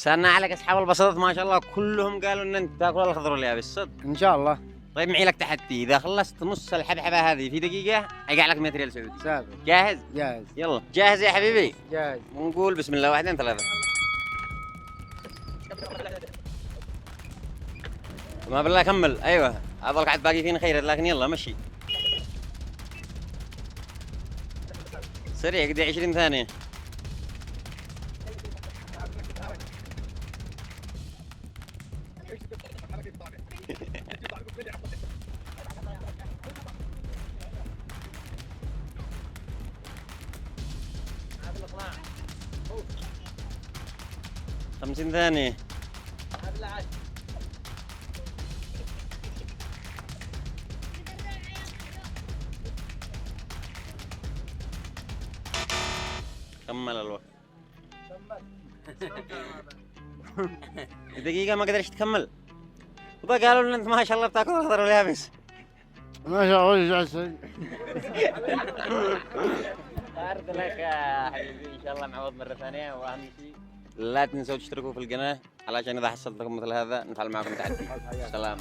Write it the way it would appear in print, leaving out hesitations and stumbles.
سألنا عليك أصحاب البساطة ما شاء الله كلهم قالوا إن أنت تاكل الخضر واليابس صدق. ان شاء الله. طيب معي لك تحدي، إذا خلصت نص الحبحبة هذه في دقيقة أقع لك 100 ريال سعودي. سابق. جاهز؟ جاهز. يلا جاهز يا حبيبي؟ جاهز. ونقول بسم الله 1 2 3. ما بالله كمل. أيوه أظلك عاد باقي فينا خير لكن يلا مشي. سريع قد 20 ثانية. خمسين ثانية. كمل الوقت. دقيقة ما قدرت تكمل. وبقى قالوا لنا أنت ما شاء الله بتاكل الخضر واليابس. ما شاء الله جالس. أرد لك يا حبيبي إن شاء الله معوض مرة ثانية، وأهم شيء لا تنسوا تشتركوا في القناة علشان إذا حصلت لكم مثل هذا نفعل معكم تحدي. سلام.